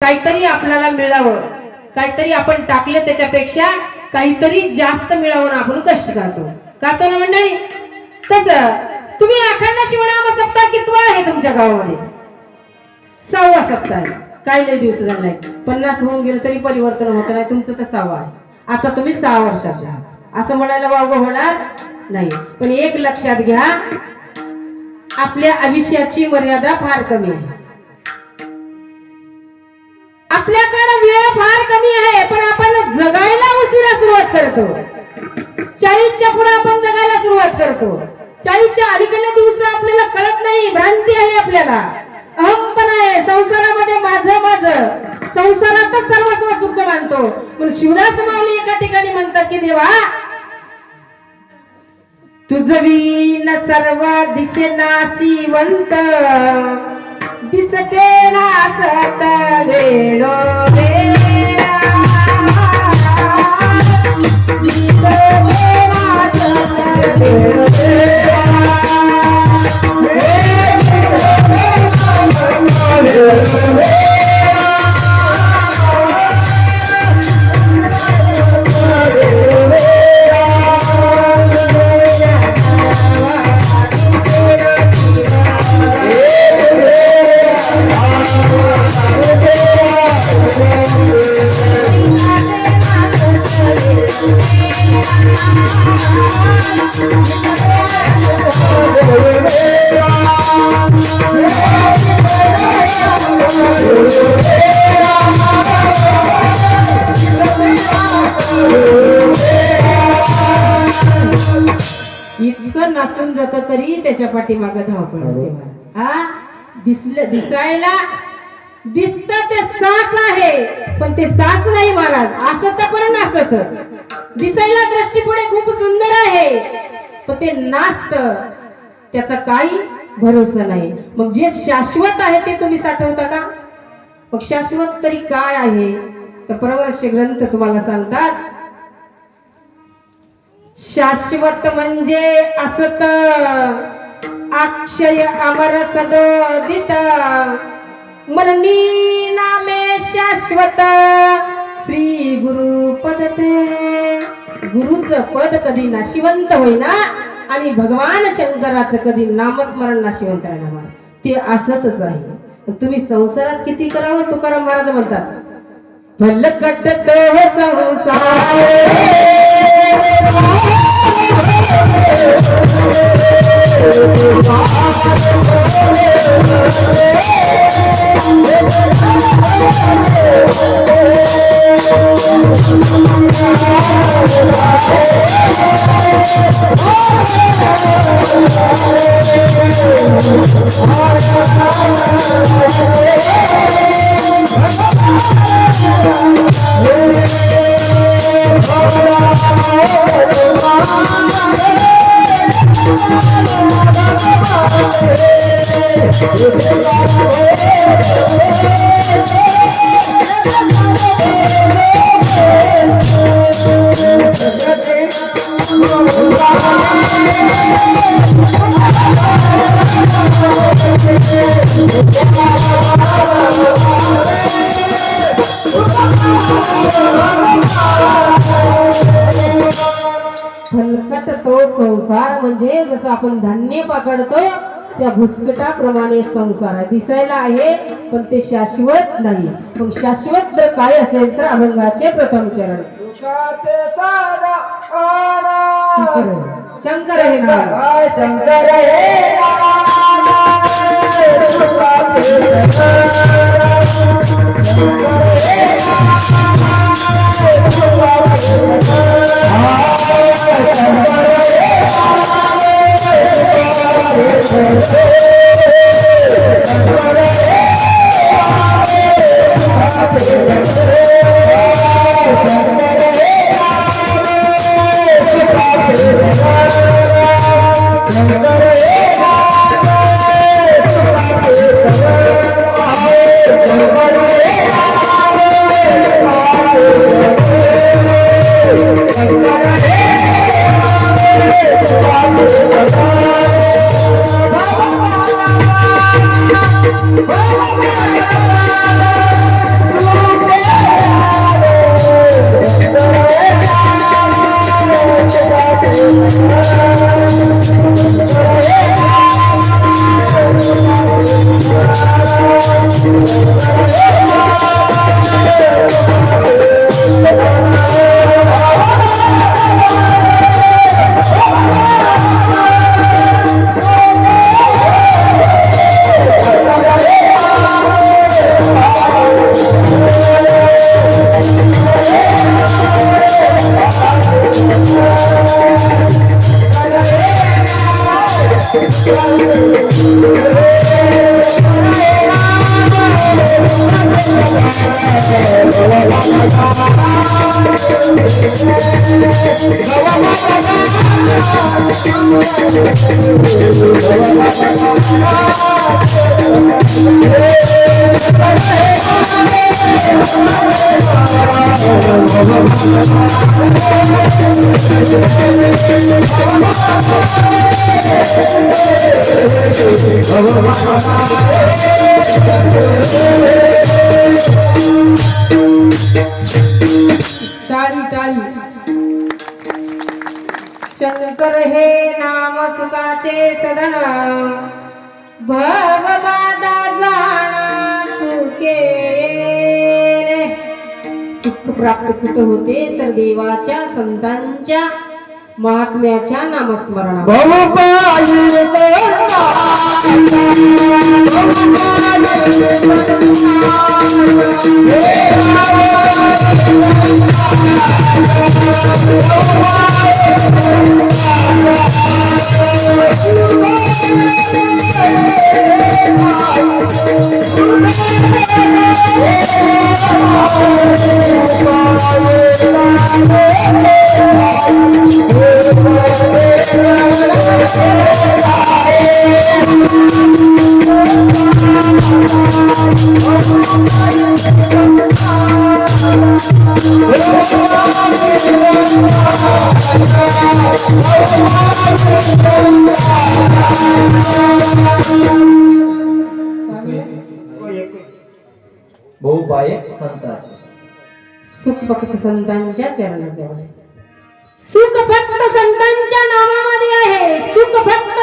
काहीतरी आपल्याला मिळावं, काहीतरी आपण टाकले त्याच्यापेक्षा काहीतरी जास्त मिळावं ना आपण कष्ट करतो ना मंडळी। तसं तुम्ही अखंड शिवनाम सप्ताह कितवा आहे तुमच्या गावामध्ये? 6वा सप्ताह आहे। काही लय दिवस झाले नाही, 50 होऊन गेलं तरी परिवर्तन होत नाही, तुमचं तर 6वा आहे। आता तुम्ही 6 वर्षाचे आहात असं म्हणायला वावगं होणार नाही। पण एक लक्षात घ्या, आपल्या आयुष्याची मर्यादा फार कमी आहे, आपल्याकडे वेळ फार कमी आहे, पण आपण जगायला उशिरा सुरुवात करतो। 40च्या पुढे आपण जगायला सुरुवात करतो, 40च्या अलीकडले दिवस आपल्याला कळत नाही, भ्रांती आहे आपल्याला, अहंपणा आहे, संसारामध्ये माझं माझं, संसारातच सर्वस्व सुख मानतो। पण शिवदास माऊली एका ठिकाणी म्हणतात की देवा तुझवीन सर्व दिशेना शिवंत, दिसते नासत वेळो वेळा, दिसते नासत वेळो वेळा, इतकं नासून जात तरी त्याच्या पाठीमागे धावपळ होते। हा दिसायला दिसत ते साच आहे, पण ते साच नाही महाराज, असत पण नासत। दिसायला दृष्टीपुढे खूप सुंदर आहे, पण ते नासत, त्याचा काही भरोसा नाही। मग जे शाश्वत आहे ते तुम्ही साठवता का? मग शाश्वत तरी काय आहे तर परमर्श ग्रंथ तुम्हाला सांगतात, शाश्वत म्हणजे असत अक्षय अमर सदोदित, मरणी नामे शाश्वत श्री गुरु पद ते। गुरुचं पद कधी नाशिवंत होईना आणि भगवान शंकराचं कधी नामस्मरण नाशिवंत राहणार, ते असतच आहे। तुम्ही संसारात किती करावं, तुकाराम महाराज म्हणतात भलकट तो संसार फलकट तो संसार म्हणजे जसं आपण धान्य पकडतोय त्या भुसकटाप्रमाणे संसार आहे, दिसायला आहे पण ते शाश्वत नाही। मग शाश्वत जर काय असेल तर अभंगाचे प्रथम चरण शंकर हे नाम, शंकर हे टाळी टाळी. शंकर हे नाम सुखाचे सदन, भवबाधा जाणा चुके. सुख प्राप्त कुठे होते तर देवाच्या संतांच्या महात्म्याच्या नामस्मरणा. बहु पाये संतांचे. सुख फक्त संतांच्या चरणाजवळ आहे. सुख फक्त संतांच्या नामामध्ये आहे. सुख फक्त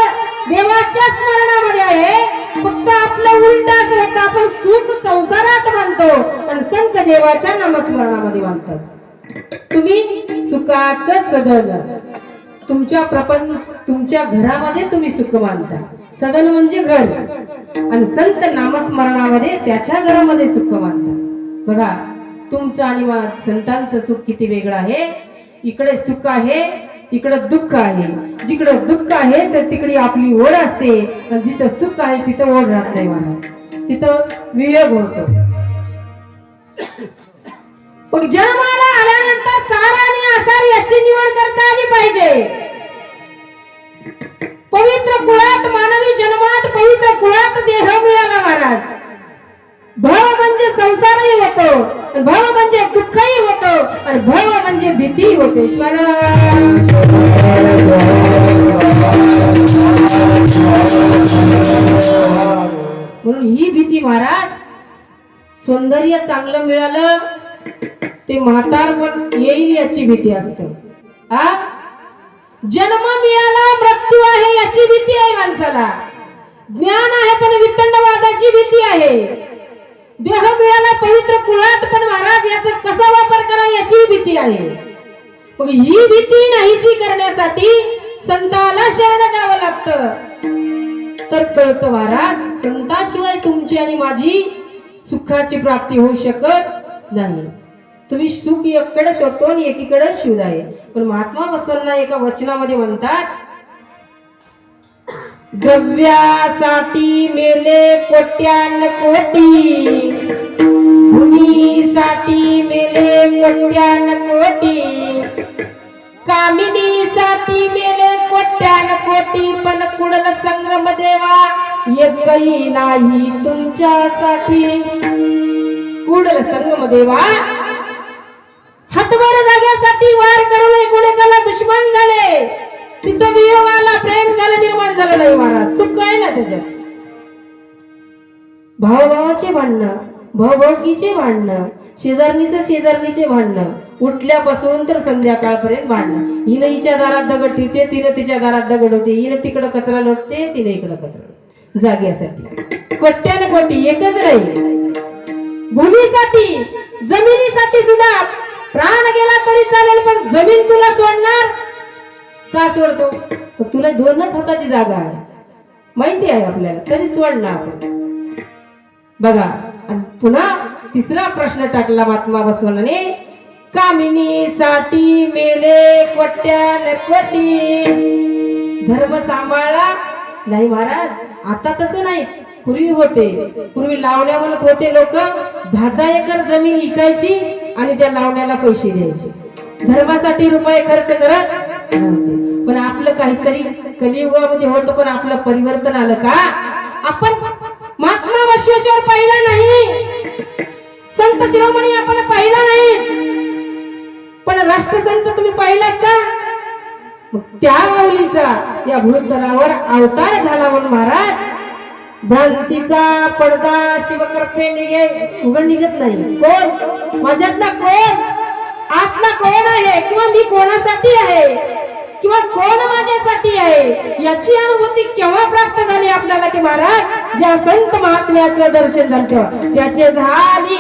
देवाच्या स्मरणामध्ये आहे. फक्त आपलं उलट असं होतं, आपण सुख संसारात मानतो आणि संत देवाच्या नामस्मरणामध्ये मानतात. तुम्ही सुखाचं सदन तुमच्या घरामध्ये तुम्ही सुख मानता. सदन म्हणजे घर आणि संत नामस्मरणामध्ये त्याच्या घरामध्ये सुख मानता. बघा तुमचं आणि संतांचं सुख किती वेगळं आहे. इकडे सुख आहे, इकडे दुःख आहे. जिकडे दुःख आहे तर तिकडे आपली ओढ असते आणि जिथं सुख आहे तिथं ओढ राहत नाही महाराज. तिथं वियोग होतो. मग जन्माला आल्यानंतर सार आणि आसार याची निवड करता आली पाहिजे. पवित्र कुळात मानवी जन्मात पवित्र कुळात देह मिळाला महाराज. भव म्हणजे संसारही होतो, भव म्हणजे दुःखही होतो आणि भव म्हणजे भीती होते. म्हणून ही भीती महाराज, सौंदर्य चांगलं मिळालं ते म्हातारपण येईल याची भीती असते. जन्म मिळाला मृत्यू आहे याची भीती आहे माणसाला. ज्ञान आहे पण वितंडवादाची भीती आहे. देह मिळाला पवित्र कुळात पण महाराज याचा कसा वापर करावा याची भीती आहे. मग ही भीती नाहीशी करण्यासाठी संताला शरण जावं लागतं. तर कळतं महाराज संताशिवाय तुमची आणि माझी सुखाची प्राप्ती होऊ शकत नाही. तुम्ही सुख एकीकडे शोधतो आणि एकीकडे शोध आहे. पण महात्मा बसवांना एका वचनामध्ये म्हणतात, द्रव्यासाठी मेले कोट्यान कोटी, भूमीसाठी मेले कोट्यान कोटी, कामिनीसाठी मेले कोट्यान कोटी, पण कुडल संगम देवा एकही नाही तुमच्यासाठी. कुडल संगम देवा हातवर जाग्यासाठी वार करून एकमेकाला दुश्मन झाले. तिथं वियोगाला प्रेम झालं निर्माण झालं नाही महाराज. सुख आहे ना त्याच्यात. भावभावाचे भांडणं, भाऊभाऊकीचे भांडणं, शेजारणीचे भांडणं, उठल्यापासून तर संध्याकाळपर्यंत भांडणं. हिनं हिच्या दारात दगड ठेवते, तिनं तिच्या दारात दगड होते, हिनं तिकडं कचरा लोटते, तिने इकडं कचरा. जाग्यासाठी कोट्याने कोटी एकच नाही. भूमीसाठी जमिनीसाठी सुद्धा प्राण गेला तरी चालेल पण जमीन तुला सोडणार का? सोडतो तुला दोनच हाताची जागा आहे माहिती आहे आपल्याला, तरी सोडणार आपण. बघा आणि पुन्हा तिसरा प्रश्न टाकला महात्मा बसवण्याने, कामिनीसाठी मेले कोट्यान कोटी. धर्म सांभाळला नाही महाराज. आता तसं नाही, पूर्वी होते. पूर्वी लावण्या म्हणत होते लोक 10 एकर जमीन विकायची आणि त्या लावण्याला पैसे द्यायचे. धर्मासाठी रुपये खर्च करत नव्हते. पण आपलं काहीतरी कलियुगामध्ये होतं, पण आपलं परिवर्तन आलं का? आपण महात्मा बसवेश्वर पाहिला नाही, संत शिरोमणी आपण पाहिला नाही, पण राष्ट्रसंत तुम्ही पाहिलात का? मग त्या माऊलीचा या भूतलावर अवतार झाला म्हणून महाराज भ्रांतीचा पडदा शिवकर्ते उघड निघत नाही. कोण माझ्यातला, कोण आतला कोण आहे, किंवा मी कोणासाठी आहे, किंवा कोण माझ्यासाठी आहे, याची अनुभूती केव्हा प्राप्त झाली आपल्याला की महाराज ज्या संत महात्म्याचं दर्शन झालं त्याचे झाली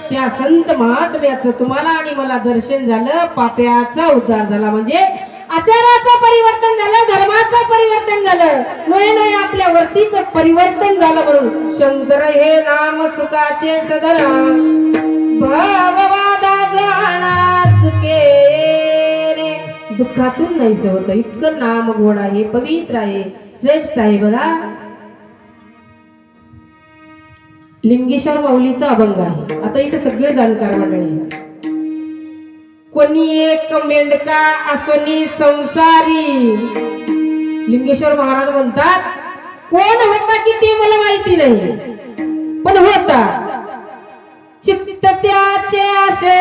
त्या संत महात्म्याचं तुम्हाला आणि मला दर्शन झालं, पाप्याचा उद्धार झाला, म्हणजे आचाराचं परिवर्तन झालं, धर्माचं परिवर्तन झालं, नोय नोय आपल्या वर्तीच परिवर्तन झालं. म्हणून शंकर हे नाम सुखाचे सदन भववादा जाणाच केले. दुःखातून नाहीच होतं, इतकं नाम गोड आहे, पवित्र आहे, श्रेष्ठ आहे. बघा लिंगेश्वर माऊलीचा अभंग आहे. आता इथे सगळे जाणकार मंडळी, कोणी एक मेंढका असोनी संसारी. लिंगेश्वर महाराज म्हणतात कोण होता की ते मला माहिती नाही, पण होता चित्त त्याचे असे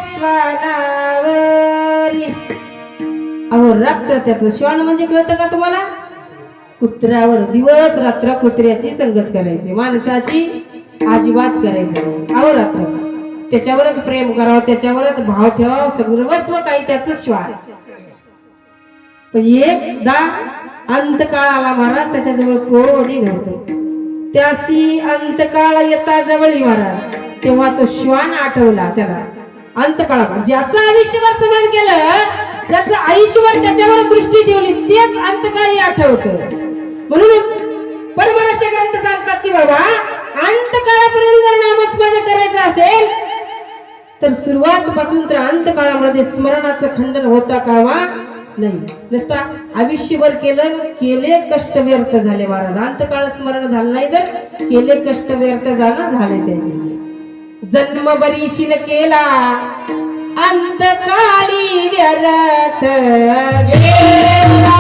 श्वानावरी. अहो रात्र त्याचं श्वान म्हणजे कळतं का तुम्हाला? कुत्र्यावर दिवस रात्र कुत्र्याची संगत करायची, माणसाची अजिबात करायचं नाही. अहो रात्र त्याच्यावरच प्रेम करावं, त्याच्यावरच भाव ठेवावं, सर्वस्व काही त्याच श्वान. पण एकदा अंतकाळ आला महाराज, त्याच्याजवळ कोणी नव्हतं. त्यासी अंतकाळ येता जवळी महाराज, तेव्हा तो श्वान आठवला त्याला. अंतकाळ ज्याचं आयुष्यभर स्मरण केलं, ज्याचं आयुष्यभर त्याच्यावर दृष्टी ठेवली, तेच अंतकाळी आठवतं. म्हणून परमर्श ग्रंथ सांगतात की बाबा अंतकाळापर्यंत जर नामस्मरण करायचं असेल तर सुरुवात पासून तर अंतकाळामध्ये स्मरणाचं खंडन होता कामा नाही. नसता आयुष्यभर केले कष्ट व्यर्थ झाले महाराज. अंतकाळ स्मरण झालं नाही तर केले कष्ट व्यर्थ झाले त्याचे. जन्म बरीशीन केला अंतकाळी व्यर्थ गेला.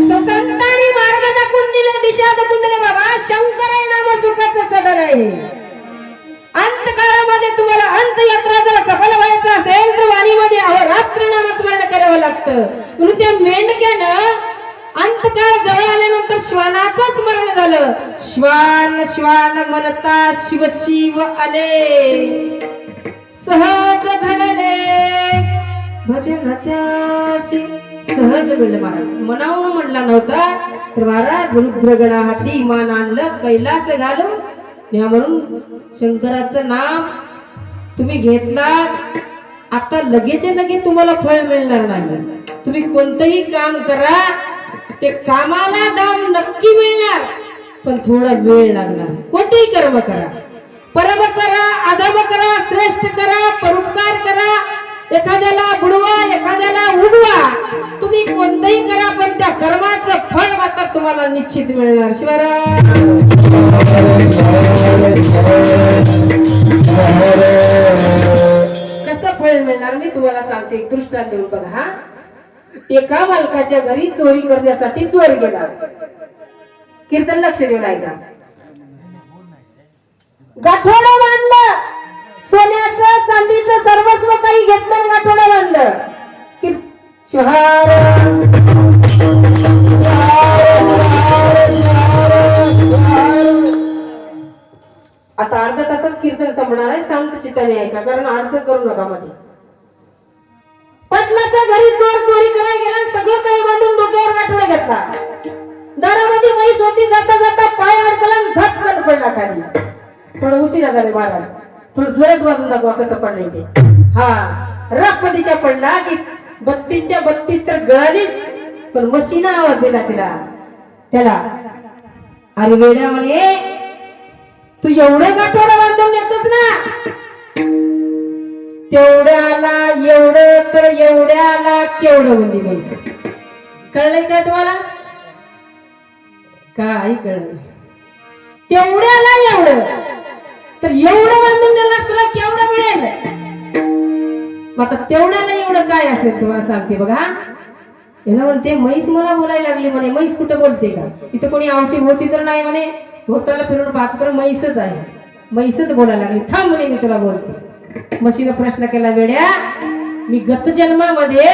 संतांनी मार्ग दाखवून दिले, दिशा दाखवून दिले. बाबा शंकर आहे नाम सुखाचं सदन आहे. अंतकाळामध्ये तुम्हाला अंतयात्रा जर सफल व्हायचं असेल तर वाणीमध्ये अहोरात्र नामस्मरण करावं लागतं. म्हणून त्या मेंढक्यानं अंतकाळ जवळ आल्यानंतर श्वानाचं स्मरण झालं. श्वान श्वान म्हणता शिव शिव आले, सहज घडले भजन त्याशी. सहज घडलं महाराज, मनावून म्हणला नव्हता तर महाराज रुद्रगणा हाती मान आणलं, कैलास घालून. म्हणून शंकराचं नाम तुम्ही घेतला, आता लगेच तुम्हाला फळ मिळणार नाही. तुम्ही कोणतंही काम करा, ते कामाला दाम नक्की मिळणार, पण थोडा वेळ लागणार. कोणतेही कर्म करा, परम करा, अधम करा, श्रेष्ठ करा, परोपकार करा, एखाद्याला बुडवा, एखाद्याला उडवा, तुम्ही कोणतंही करा, पण त्या कर्माचं फळ मात्र तुम्हाला निश्चित मिळणार. शिवराय कसं फळ मिळणार मी तुम्हाला सांगते, एक दृष्टांत देऊन बघा. हा एका मालकाच्या घरी चोरी करण्यासाठी चोर गेला. कीर्तन लक्ष देऊन ऐका. गाठोडं बांधलं, सोन्याचं चांदीचं सर्वस्व काही घेतलं, गाठोडं बांधलं. संपणार आहे, शांत चित्ताने ऐका, कारण अडचण करू नका मध्ये. पाटलाच्या घरी चोर चोरी करायला गेला, सगळं काही बांधून डोक्यावर गाठोडा घेतला. दारामध्ये म्हैस होती, जाता जाता पाय अडकला आणि धक्कन पडला खाली. थोडं उशिरा झाले महाराज, थोडं जोरात वाजून दाखवा कसं पडलंय ते. हा रक्त दिशा पडला की 32च्या 32 तर गळालीच, पण मशीन आवाज दिला त्याला. अरे वेड्या म्हणे, तू एवढं गाठोडं बांधून येतोस ना, तेवढ्याला एवढं तर एवढ्याला केवढं म्हणली म्हैस. कळलंय का तुम्हाला? काही कळलं? तेवढ्याला एवढं तर एवढं बांधून नेलं तुला केवढं मिळेल. मग आता तेवढ्याला एवढं काय असेल तुम्हाला सांगते बघा. याला म्हणते म्हैस मला बोलायला लागली म्हणे. म्हैस कुठं बोलते का? इथं कोणी आवती होती तर नाही म्हणे, भोवताला फिरून पाहतो तर म्हैसच आहे. म्हैसच बोलायला लागली. थांब म्हणे मी तुला बोलते. म्हशीनं प्रश्न केला, वेड्या मी गत जन्मामध्ये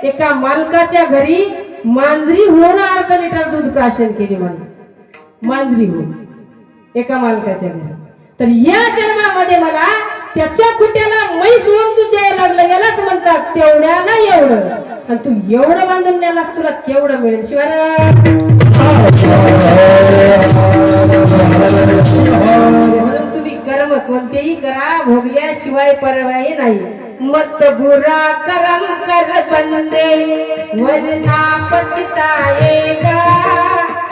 एका मालकाच्या घरी मांजरी होऊन अर्धा लिटर दूध प्राशन केली म्हणे. मांजरी होऊन एका मालकाच्या घरी. तर या जन्मामध्ये मला त्याच्या खुट्याला म्हैस होऊन दूध द्यायला लागलं. यालाच म्हणतात तेवढ्याला एवढं. आणि तू एवढं बांधून द्यालास तुला केवढं मिळेल. शिवाय म्हणून तुम्ही कर्म कोणतेही करा, भोगल्याशिवाय परवाई नाही. मत बुरा करम कर बंदे वरना पछताएगा.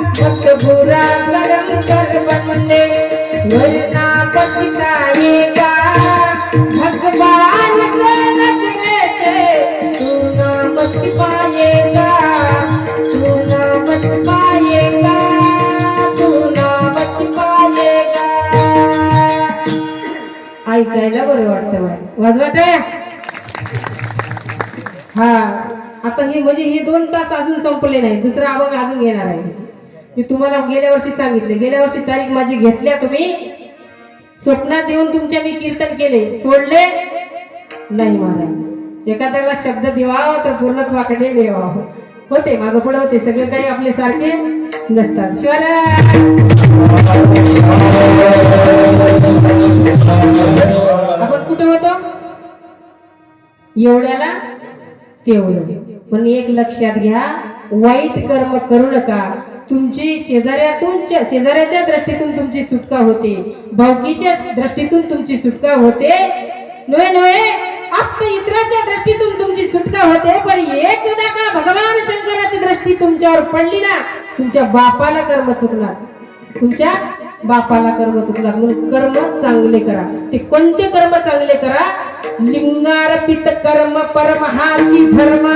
मत बुरा करम कर बंदे वरना पछताएगा. भगवान के नजरे से तू ना बच पाएगा, तू ना बच पाएगा, तू ना बच पाएगा. ऐकायला बरं वाटतं बाय. वाजवा टाळ्या. हा आता हे म्हणजे हे 2 तास अजून संपले नाही. दुसरा अभंग अजून घेणार आहे. मी तुम्हाला गेल्या वर्षी सांगितले, गेल्या वर्षी तारीख माझी घेतल्या तुम्ही. स्वप्नात येऊन तुमच्या मी कीर्तन केले, सोडले नाही महाराज. एखाद्याला शब्द देवावा तर पूर्णत्वाकडे देवावं. होते मागं पुढे होते, सगळे काही आपले सारखे नसतात. शिवाय आपण कुठे होतो? एवढ्याला तेवढं. पण एक लक्षात घ्या, वाईट कर्म करू नका. तुमची शेजाऱ्याच्या दृष्टीतून तुमची सुटका होते, भावकीच्या दृष्टीतून तुमची सुटका होते. नव्हे आत्म इतराच्या दृष्टीतून तुमची सुटका होते. पण एकदा का भगवान शंकराची दृष्टी तुमच्यावर पडली ना, तुमच्या बापाला कर्म चुकणार. तुमच्या बापाला कर्म चुकणार. म्हणून कर्म चांगले करा. ते कोणते कर्म चांगले करा? लिंगार्पित कर्म परमहाची धर्म.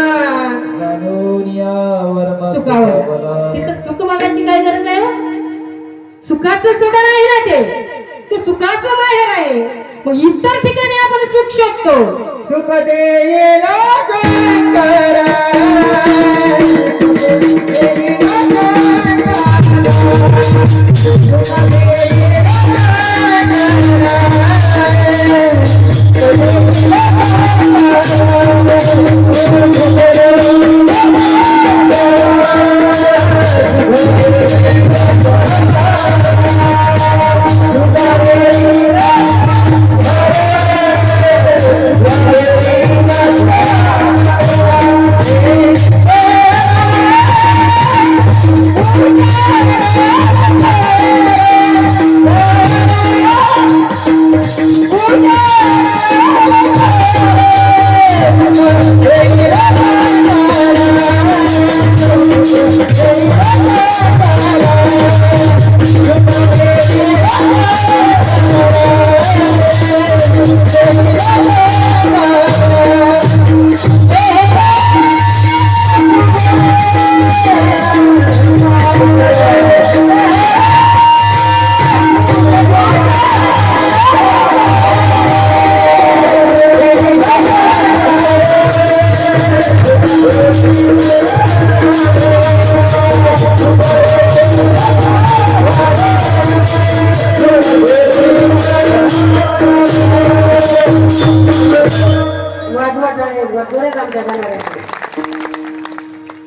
सुखावर तिथं सुख मागायची काय गरज आहे? सुखाचं सदन आहे ना ते सुखाचं बाहेर आहे. मग इतर ठिकाणी आपण सुख शोधतो. सुख देईला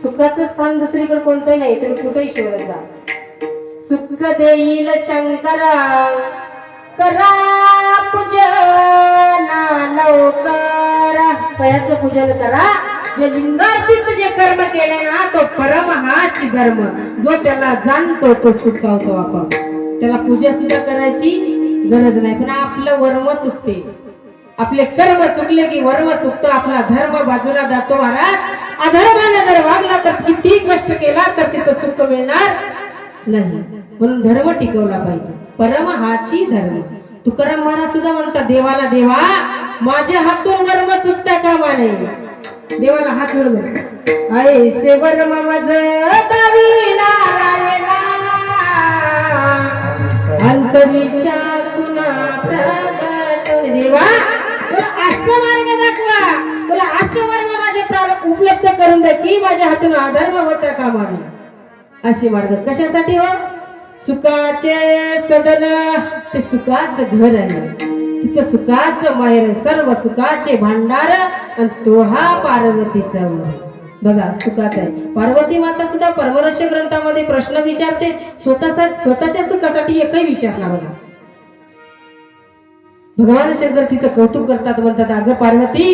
सुखाचं स्थान दुसरीकडे कोणतंही नाही. तुम्ही कुठेही शोधत जा. सुख देईल शंकरा करा पूजना लवकर पयाचं पूजन करा. जे लिंगार्थित जे कर्म केले ना तो परम हाच धर्म. जो त्याला जाणतो तो सुखावतो. आपण त्याला पूजा सुद्धा करायची गरज नाही. पण आपलं वर्म चुकते. आपले कर्म चुकले की वर्म चुकतो. आपला धर्म बाजूला जातो. महाराज अधर्माने जर वागला तर किती कष्ट केला तर तिथं सुख मिळणार नाही. म्हणून धर्म टिकवला पाहिजे. परम हाची धर्म. तुकाराम महाराज सुद्धा म्हणतात देवाला, देवा माझ्या हातून वर्म चुकता कामा नये. देवाला हात जोडून ऐसे वर्म मज दावी नारायणा अंतरीच्या कुणा प्रगट. देवा मला असं मार्ग दाखवा. मला असं वर्म माझे प्राण उपलब्ध करून द्या की माझ्या हातून अधर्म होता कामा नये. अशी मार्ग कशासाठी हो? सुखाचे सदन ते सुखाचं घर आहे. तिथं सुखाचं माहेर, सर्व सुखाचे भांडार आणि तो हा पार्वतीचा वर. बघा सुखाचा आहे. पार्वती माता सुद्धा परमरहस्य ग्रंथामध्ये प्रश्न विचारते. स्वतःच्या सुखासाठी एकही विचारला. बघा भगवान शंकर तिचं कौतुक करतात. म्हणतात अगं पार्वती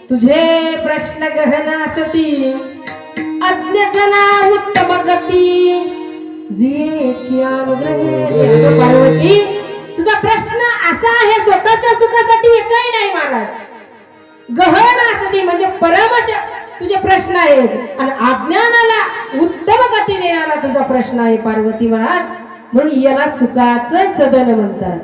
तुझे प्रश्न गहन असती अज्ञजना उत्तम गती जीची अनुग्रह. पार्वती तुझा प्रश्न असा आहे स्वतःच्या सुखासाठी एकही नाही महाराज. गहन असती म्हणजे परमश तुझे प्रश्न आहेत आणि अज्ञानाला उत्तम गती देणारा तुझा प्रश्न आहे पार्वती महाराज. म्हणून याला सुखाचं सदन म्हणतात.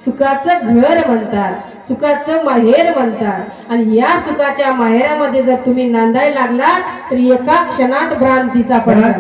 सुखाचं घर म्हणतात. सुखाचं माहेर म्हणतात. आणि या सुखाच्या माहेरामध्ये जर तुम्ही नांदायला लागला तर एका क्षणात भ्रांतीचा पडला.